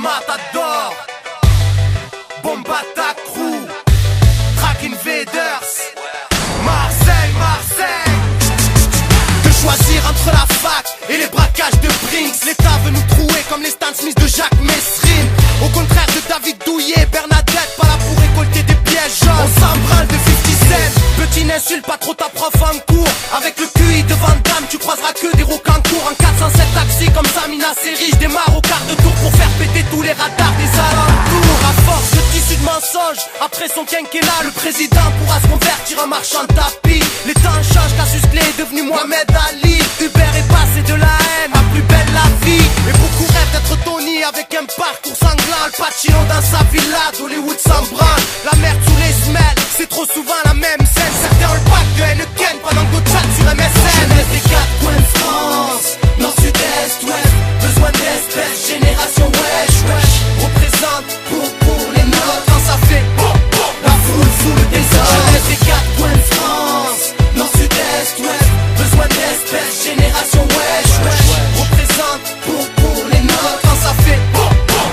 Matador, Bombata Crew, Track Invaders, Marseille. Que choisir entre la fac et les braquages de Brinks. L'État veut nous trouer comme les Stan Smith de Jacques Messrine. Au contraire de David Douillet, Bernadette, pas là pour récolter des pièges jaunes. On s'embralle de 50 Cent. Petit n'insulte pas trop ta prof en cours. Avec le QI de Van Damme, tu croiseras que des rocancours. En 407 taxi comme Samina Seri, je démarre au quart de tour pour faire péter tous les radars des alentours. À force de tissus de mensonges, après son quinquennat, le président pourra se convertir en marchand de tapis. Les temps changent, Cassius Clay est devenu Mohamed Ali. Hubert est passé de la haine à plus belle la vie. Et beaucoup rêvent d'être Tony avec un parcours sanglant. Al Pacino dans sa villa d'Hollywood s'en branle. La merde sous les semelles, c'est trop souvent la même scène. Certains ont le pack de Heineken pendant que d'autres chattent sur MSN. Jeunesse des quatre coins de France, nord, sud, est, ouest. Besoin d'espèces, génération wesh. Représente pour les nôtres quand ça fait la foule sous le désordre. Jeunesse des quatre coins de France, nord, sud, est, ouest. Besoin d'espèces, génération wesh. Représente pour les nôtres quand ça fait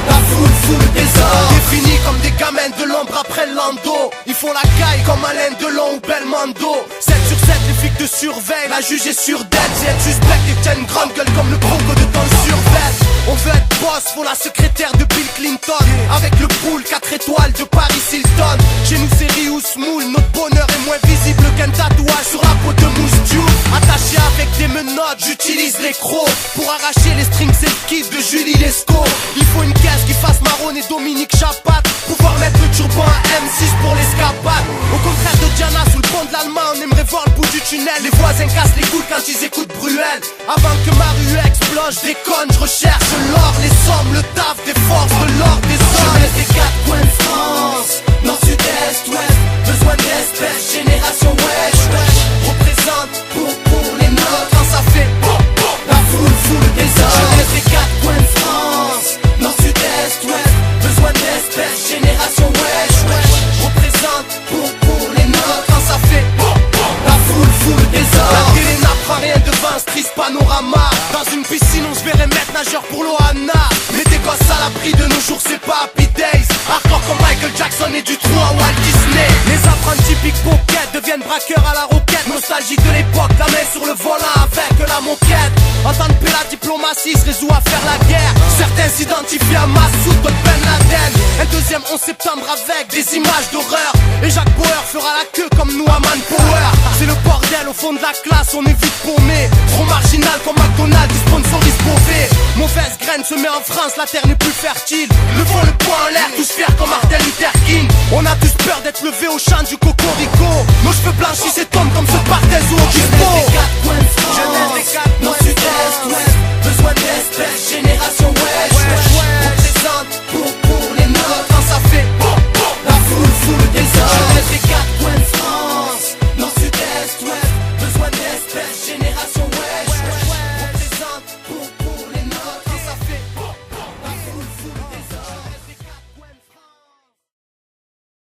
la foule sous le désordre. Définis comme des gamins de l'ombre après le lando. Ils font la caille comme Alain Delon ou Belmondo. 7 sur 7, les flics te surveillent. La juge est sur dette. Si être suspect et que t'as une grande gueule comme le bronco de ton survêt. On veut être boss, faut la secrétaire de Bill Clinton. Avec le pool 4 étoiles de Paris Hilton. Chez nous c'est Rious Moule. Notre bonheur est moins visible qu'un tatouage sur la peau de Mousse Diouf. Attaché avec des menottes, j'utilise les crocs pour arracher les strings et le kiff de Julie Lescaut. Il faut une caisse qui fasse Marron et Dominique Chapat. Pouvoir mettre le turban à M6 pour l'escapade. Au contraire de Diana sous le pont de l'Allemagne, on aimerait voir le bout du tunnel. Les voisins cassent les couilles quand ils écoutent Bruel. Avant que ma rue explose, je déconne, je recherche l'or, les sommes, le taf des forces, de l'or des hommes. Jeunesse des quatre coins de France, nord, sud, est, ouest. Besoin d'espèces, génération wesh. Représente pour les nôtres quand ça fait la foule sous le désordre. Jeunesse des quatre coins de France, nord, sud, est, ouest. Besoin d'espèces, génération wesh. Représente pour les nôtres quand ça fait la foule sous le désordre. La télé n'apprend rien devant ce triste panorama. Dans une piscine on se verrait mettre nageur pour l'Ohana. Mais des gosses à l'abri de nos jours c'est pas Happy Days. Hardcore comme Michael Jackson et du trou à Walt Disney. Les apprentis pickpocket deviennent braqueurs à la roquette. Nostalgie de l'époque, la main sur le volant avec la moquette. En temps de paix la diplomatie se résout à faire la guerre. Certains s'identifient à Massoud, d'autres Ben Laden. Un deuxième 11 septembre avec des images d'horreur. Et Jacques Bauer fera la queue comme nous à Manpower. C'est le bordel au fond de la classe, on est vite paumé. Trop marginal comme McDonald's, qui sponsorise Beauvais. Mauvaise graine se met en France, la terre n'est plus fertile. Levons le poing en l'air, tous fiers comme Martin Luther King. On a tous peur d'être levés au chant du cocorico. Nos cheveux blanchissent et tombent comme ceux par des eaux. Jeunesse des quatre coins de France,